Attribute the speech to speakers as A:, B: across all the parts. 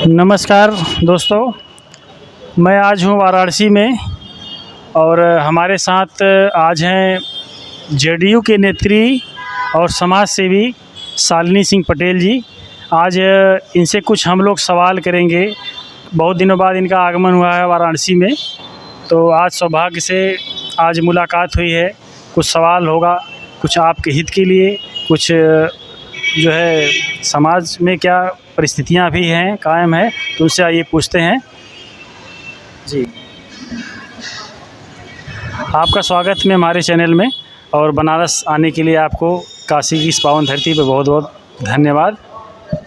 A: नमस्कार दोस्तों, मैं आज हूँ वाराणसी में और हमारे साथ आज हैं जेडीयू के नेत्री और समाज सेवी शालिनी सिंह पटेल जी। आज इनसे कुछ हम लोग सवाल करेंगे। बहुत दिनों बाद इनका आगमन हुआ है वाराणसी में, तो आज सौभाग्य से आज मुलाकात हुई है। कुछ सवाल होगा, कुछ आपके हित के लिए, कुछ जो है समाज में क्या परिस्थितियां भी हैं, कायम है, तो उनसे आइए पूछते हैं जी। आपका स्वागत में हमारे चैनल में, और बनारस आने के लिए आपको काशी की इस पावन धरती पर बहुत बहुत धन्यवाद।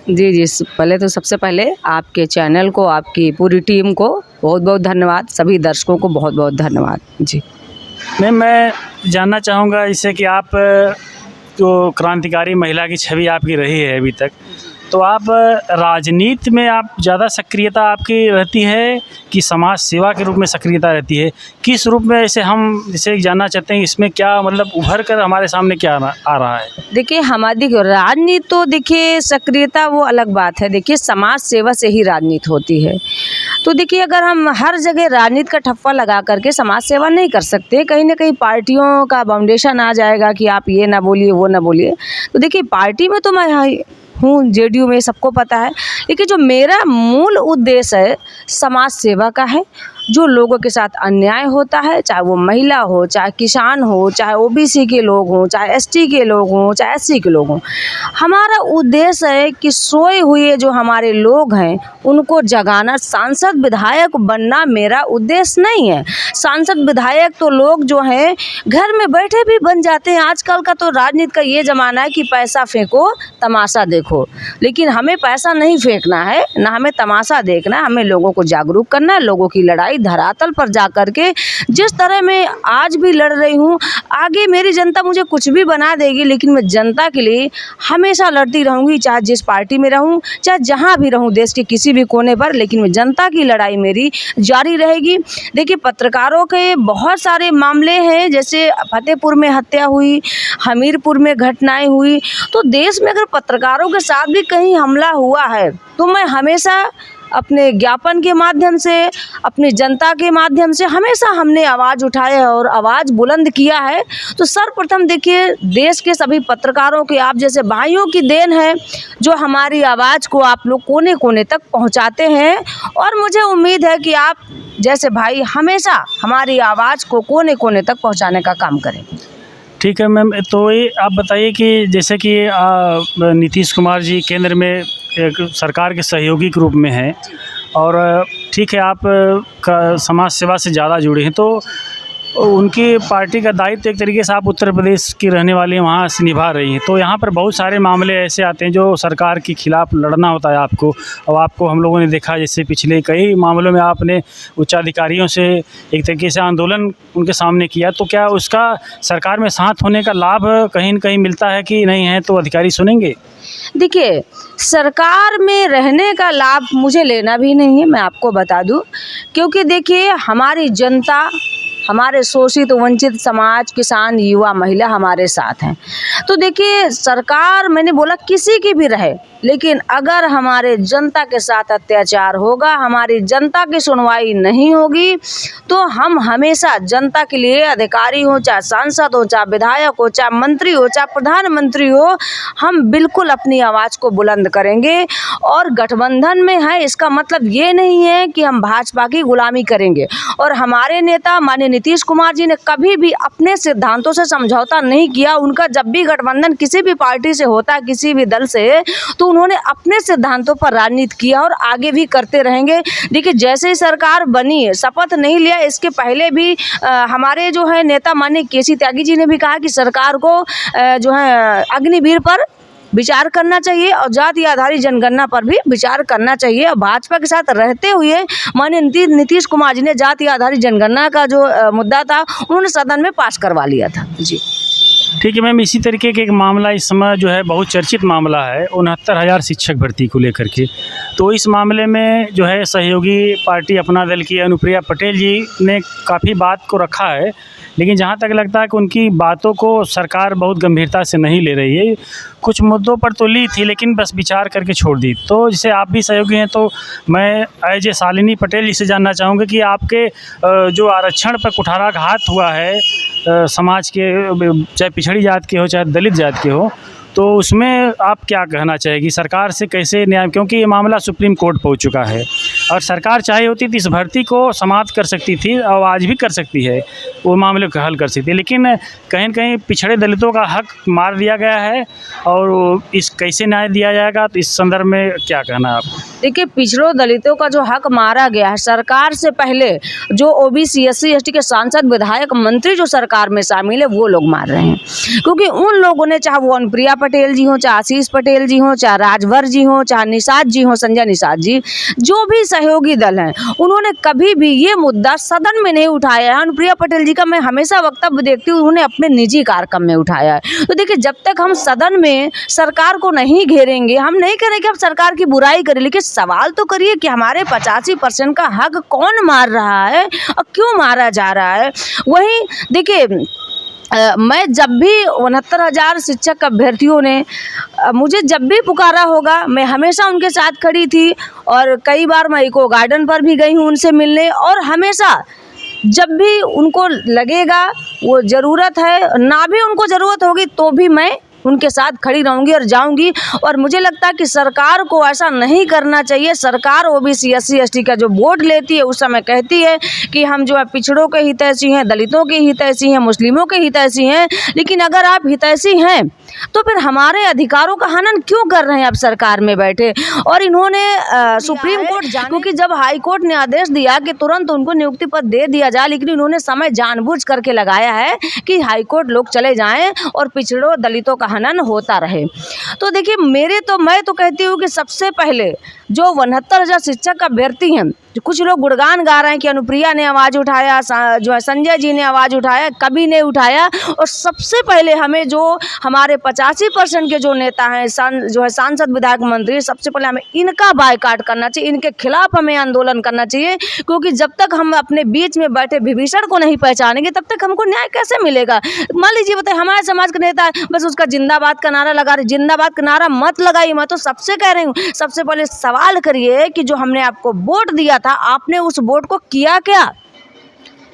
B: जी, पहले तो सबसे पहले आपके चैनल को, आपकी पूरी टीम को बहुत बहुत धन्यवाद। सभी दर्शकों को बहुत बहुत धन्यवाद जी।
A: मैम, मैं जानना चाहूँगा इससे कि आप जो क्रांतिकारी महिला की छवि आपकी रही है अभी तक, तो आप राजनीति में आप ज़्यादा सक्रियता आपकी रहती है कि समाज सेवा के रूप में सक्रियता रहती है? किस रूप में ऐसे हम इसे जानना चाहते हैं, इसमें क्या मतलब उभर कर हमारे सामने क्या आ रहा है?
B: देखिए, हमारी राजनीति तो देखिए सक्रियता वो अलग बात है। देखिए, समाज सेवा से ही राजनीति होती है। तो देखिए, अगर हम हर जगह राजनीति का ठप्पा लगा करके समाज सेवा नहीं कर सकते, कहीं ना कहीं पार्टियों का बाउंडेशन आ जाएगा कि आप ये ना बोलिए, वो ना बोलिए। तो देखिए, पार्टी में तो मैं हूँ, जेडीयू में, सबको पता है। लेकिन जो मेरा मूल उद्देश्य है समाज सेवा का है। जो लोगों के साथ अन्याय होता है, चाहे वो महिला हो, चाहे किसान हो, चाहे ओबीसी के लोग हों, चाहे एसटी के लोग हों, चाहे एससी के लोग हों, हमारा उद्देश्य है कि सोए हुए जो हमारे लोग हैं उनको जगाना। सांसद विधायक बनना मेरा उद्देश्य नहीं है। सांसद विधायक तो लोग जो हैं घर में बैठे भी बन जाते हैं। आजकल का तो राजनीति का ये ज़माना है कि पैसा फेंको, तमाशा देखो। लेकिन हमें पैसा नहीं फेंकना है, ना हमें तमाशा देखना है। हमें लोगों को जागरूक करना है। लोगों की लड़ाई धरातल पर जा करके जिस तरह मैं आज भी लड़ रही हूँ, आगे मेरी जनता मुझे कुछ भी बना देगी, लेकिन मैं जनता के लिए हमेशा लड़ती रहूँगी, चाहे जिस पार्टी में रहूँ, चाहे जहाँ भी रहूँ देश के किसी भी कोने पर। लेकिन मैं जनता की लड़ाई मेरी जारी रहेगी। देखिए, पत्रकारों के बहुत सारे मामले हैं, जैसे फतेहपुर में हत्या हुई, हमीरपुर में घटनाएं हुई। तो देश में अगर पत्रकारों के साथ भी कहीं हमला हुआ है, तो मैं हमेशा अपने ज्ञापन के माध्यम से, अपनी जनता के माध्यम से हमेशा हमने आवाज़ उठाए और आवाज़ बुलंद किया है। तो सर्वप्रथम देखिए, देश के सभी पत्रकारों के, आप जैसे भाइयों की देन है, जो हमारी आवाज़ को आप लोग कोने कोने तक पहुंचाते हैं। और मुझे उम्मीद है कि आप जैसे भाई हमेशा हमारी आवाज़ को कोने कोने तक पहुँचाने का काम करें।
A: ठीक है मैम, तो ये आप बताइए कि जैसे कि नीतीश कुमार जी केंद्र में एक सरकार के सहयोगी के रूप में हैं, और ठीक है, आप समाज सेवा से ज़्यादा जुड़े हैं, तो उनकी पार्टी का दायित्व एक तरीके से आप उत्तर प्रदेश की रहने वाली हैं, वहाँ से निभा रही हैं। तो यहाँ पर बहुत सारे मामले ऐसे आते हैं जो सरकार के खिलाफ लड़ना होता है आपको, और आपको हम लोगों ने देखा जैसे पिछले कई मामलों में आपने उच्चाधिकारियों से एक तरीके से आंदोलन उनके सामने किया। तो क्या उसका सरकार में साथ होने का लाभ कहीं न कहीं मिलता है कि नहीं है, तो अधिकारी सुनेंगे?
B: देखिए, सरकार में रहने का लाभ मुझे लेना भी नहीं है, मैं आपको बता दूं। क्योंकि देखिए, हमारी जनता, हमारे शोषित वंचित समाज, किसान, युवा, महिला हमारे साथ हैं। तो देखिए, सरकार, मैंने बोला किसी की भी रहे, लेकिन अगर हमारे जनता के साथ अत्याचार होगा, हमारी जनता की सुनवाई नहीं होगी, तो हम हमेशा जनता के लिए, अधिकारी हो, चाहे सांसद हो, चाहे विधायक हो, चाहे मंत्री हो, चाहे प्रधानमंत्री हो, हम बिल्कुल अपनी आवाज़ को बुलंद करेंगे। और गठबंधन में है, इसका मतलब ये नहीं है कि हम भाजपा की गुलामी करेंगे। और हमारे नेता माननीय नीतीश कुमार जी ने कभी भी अपने सिद्धांतों से समझौता नहीं किया। उनका जब भी गठबंधन किसी भी पार्टी से होता है, किसी भी दल से, तो उन्होंने अपने सिद्धांतों पर राजनीति किया और आगे भी करते रहेंगे। देखिए, जैसे ही सरकार बनी, शपथ नहीं लिया, इसके पहले भी हमारे जो है नेता माननीय केसी त्यागी जी ने भी कहा कि सरकार को जो है अग्निवीर पर विचार करना चाहिए और जाति आधारित जनगणना पर भी विचार करना चाहिए। और भाजपा के साथ रहते हुए माननीय नीतीश कुमार जी ने जाति आधारित जनगणना का जो मुद्दा था, उन्होंने सदन में पास करवा लिया था जी।
A: ठीक है मैम, इसी तरीके के एक मामला इस समय जो है बहुत चर्चित मामला है 69,000 शिक्षक भर्ती को लेकर के। तो इस मामले में जो है सहयोगी पार्टी अपना दल की अनुप्रिया पटेल जी ने काफ़ी बात को रखा है लेकिन जहाँ तक लगता है कि उनकी बातों को सरकार बहुत गंभीरता से नहीं ले रही है। कुछ मुद्दों पर तो ली थी, लेकिन बस विचार करके छोड़ दी। तो जैसे आप भी सहयोगी हैं, तो मैं एज ए शालिनी पटेल जी से जानना चाहूँगा कि आपके जो आरक्षण पर कुठाराघात हुआ है समाज के, चाहे पिछड़ी जात के हो चाहे दलित जात के हो, तो उसमें आप क्या कहना चाहेगी? सरकार से कैसे न्याय, क्योंकि ये मामला सुप्रीम कोर्ट पहुंच चुका है और सरकार चाहे होती तो इस भर्ती को समाप्त कर सकती थी और आज भी कर सकती है, वो मामले को हल कर सकती है। लेकिन कहीं न कहीं पिछड़े दलितों का हक मार दिया गया है और इस कैसे न्याय दिया जाएगा, तो इस संदर्भ में क्या कहना है आपको?
B: देखिए, पिछड़ों दलितों का जो हक मारा गया है, सरकार से पहले जो ओबीसी SC ST के सांसद विधायक मंत्री जो सरकार में शामिल है वो लोग मार रहे हैं। क्योंकि उन लोगों ने, चाहे वो अनुप्रिया पटेल जी हों, चाहे आशीष पटेल जी हों, चाहे राजभर जी हों, चाहे निषाद जी हों, संजय निषाद जी, जो भी सहयोगी दल हैं, उन्होंने कभी भी ये मुद्दा सदन में नहीं उठाया है। अनुप्रिया पटेल जी का मैं हमेशा वक्तव्य देखती हूँ, उन्होंने अपने निजी कार्यक्रम में उठाया है। तो देखिए, जब तक हम सदन में सरकार को नहीं घेरेंगे, हम नहीं करेंगे कि हम सरकार की बुराई करें, लेकिन सवाल तो करिए कि हमारे 85% का हक कौन मार रहा है और क्यों मारा जा रहा है। वहीं देखिए, मैं जब भी 69,000 शिक्षक अभ्यर्थियों ने मुझे जब भी पुकारा होगा, मैं हमेशा उनके साथ खड़ी थी और कई बार मैं इको गार्डन पर भी गई हूँ उनसे मिलने। और हमेशा जब भी उनको लगेगा वो ज़रूरत है, ना भी उनको ज़रूरत होगी, तो भी मैं उनके साथ खड़ी रहूँगी और जाऊँगी। और मुझे लगता है कि सरकार को ऐसा नहीं करना चाहिए। सरकार ओबीसी SC ST का जो वोट लेती है उस समय कहती है कि हम जो है पिछड़ों के हितैषी हैं, दलितों के हितैषी हैं, मुस्लिमों के हितैषी हैं। लेकिन अगर आप हितैषी हैं तो फिर हमारे अधिकारों का हनन क्यों कर रहे हैं आप सरकार में बैठे? और इन्होंने सुप्रीम कोर्ट, क्योंकि जब हाई कोर्ट ने आदेश दिया कि तुरंत उनको नियुक्ति पद दे दिया जाए, लेकिन इन्होंने समय जानबूझ करके लगाया है कि हाई कोर्ट लोग चले जाएं और पिछड़ों दलितों का हनन होता रहे। तो देखिए, मैं तो कहती हूँ कि सबसे पहले जो 69,000 शिक्षक अभ्यर्थी हैं, कुछ लोग गुणगान गा रहे हैं कि अनुप्रिया ने आवाज़ उठाया, जो है संजय जी ने आवाज़ उठाया, कभी नहीं उठाया। और सबसे पहले हमें जो हमारे 85% के जो नेता हैं, जो है सांसद विधायक मंत्री, सबसे पहले हमें इनका बायकॉट करना चाहिए, इनके खिलाफ हमें आंदोलन करना चाहिए। क्योंकि जब तक हम अपने बीच में बैठे विभीषण को नहीं पहचानेंगे तब तक हमको न्याय कैसे मिलेगा? मान लीजिए, बताइए, हमारे समाज का नेता है, बस उसका जिंदाबाद का नारा लगा रहे। जिंदाबाद का नारा मत लगाइए, मैं तो सबसे कह रही हूँ, सबसे पहले सवाल करिए कि जो हमने आपको वोट दिया था, आपने उस वोट को किया क्या?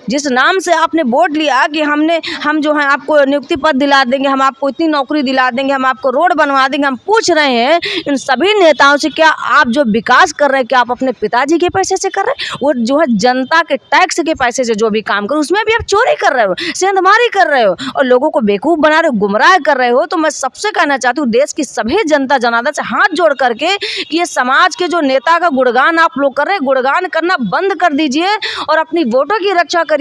B: जिस नाम से आपने वोट लिया कि हम जो है आपको नियुक्ति पद दिला देंगे, हम आपको इतनी नौकरी दिला देंगे, हम आपको रोड बनवा देंगे, हम पूछ रहे हैं इन सभी नेताओं से, क्या आप जो विकास कर रहे हैं, क्या आप अपने पिताजी के पैसे से कर रहे हैं? वो जो है जनता के टैक्स के पैसे से जो भी काम कर, उसमें भी आप चोरी कर रहे हो, सेंधमारी कर रहे हो और लोगों को बेवकूफ़ बना रहे हो, गुमराह कर रहे हो। तो मैं सबसे कहना चाहती हूँ, देश की सभी जनता जनार्दन से हाथ जोड़ करके कि ये समाज के जो नेता का गुणगान आप लोग कर रहे हैं, गुणगान करना बंद कर दीजिए और अपनी वोटों की रक्षा करिए।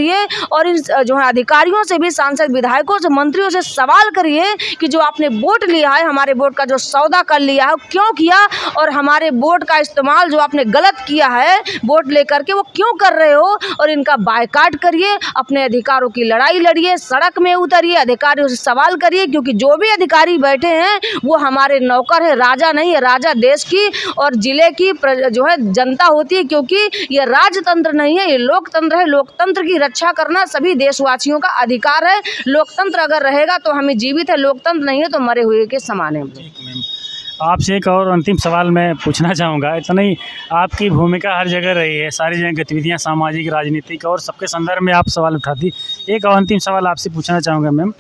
B: और इन जो है अधिकारियों से भी, सांसद विधायकों से, मंत्रियों से सवाल करिए कि जो आपने वोट लिया है, हमारे वोट का जो सौदा कर लिया है, क्यों किया? और हमारे वोट का इस्तेमाल जो आपने गलत किया है वोट लेकर के, वो क्यों कर रहे हो? और इनका बायकॉट करिए, अपने अधिकारों की लड़ाई लड़िए, सड़क में उतरिए, अधिकारियों से सवाल करिए। क्योंकि जो भी अधिकारी बैठे हैं वो हमारे नौकर है, राजा नहीं है। राजा देश की और जिले की जो है जनता होती है, क्योंकि ये राजतंत्र नहीं है, ये लोकतंत्र है। लोकतंत्र की रक्षा करना सभी देशवासियों का अधिकार है। लोकतंत्र अगर रहेगा तो हमें जीवित है, लोकतंत्र नहीं है तो मरे हुए के समान है।
A: आपसे एक और अंतिम सवाल मैं पूछना चाहूँगा। इतना ही आपकी भूमिका हर जगह रही है, सारी जगह गतिविधियाँ, सामाजिक, राजनीतिक और सबके संदर्भ में आप सवाल उठाती। एक और अंतिम सवाल आपसे पूछना चाहूँगा मैम,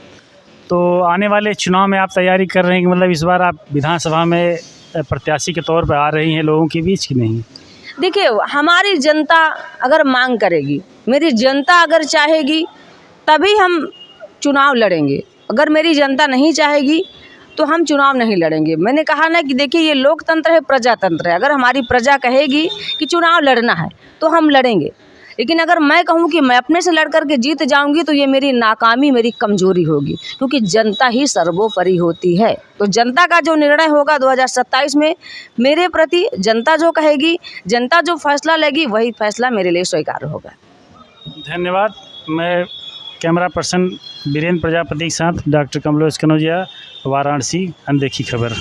A: तो आने वाले चुनाव में आप तैयारी कर रहे हैं कि मतलब इस बार आप विधानसभा में प्रत्याशी के तौर पर आ रही हैं लोगों के बीच, कि नहीं?
B: देखिए, हमारी जनता अगर मांग करेगी, मेरी जनता अगर चाहेगी, तभी हम चुनाव लड़ेंगे। अगर मेरी जनता नहीं चाहेगी तो हम चुनाव नहीं लड़ेंगे। मैंने कहा ना कि देखिए, ये लोकतंत्र है, प्रजातंत्र है। अगर हमारी प्रजा कहेगी कि चुनाव लड़ना है तो हम लड़ेंगे। लेकिन अगर मैं कहूँ कि मैं अपने से लड़ कर के जीत जाऊंगी तो ये मेरी नाकामी, मेरी कमजोरी होगी। क्योंकि जनता ही सर्वोपरि होती है। तो जनता का जो निर्णय होगा 2027 में मेरे प्रति, जनता जो कहेगी, जनता जो फैसला लेगी, वही फैसला मेरे लिए स्वीकार्य होगा।
A: धन्यवाद। मैं कैमरा पर्सन वीरेंद्र प्रजापति के साथ डॉक्टर कमलेश कनौजिया, वाराणसी, अनदेखी खबर।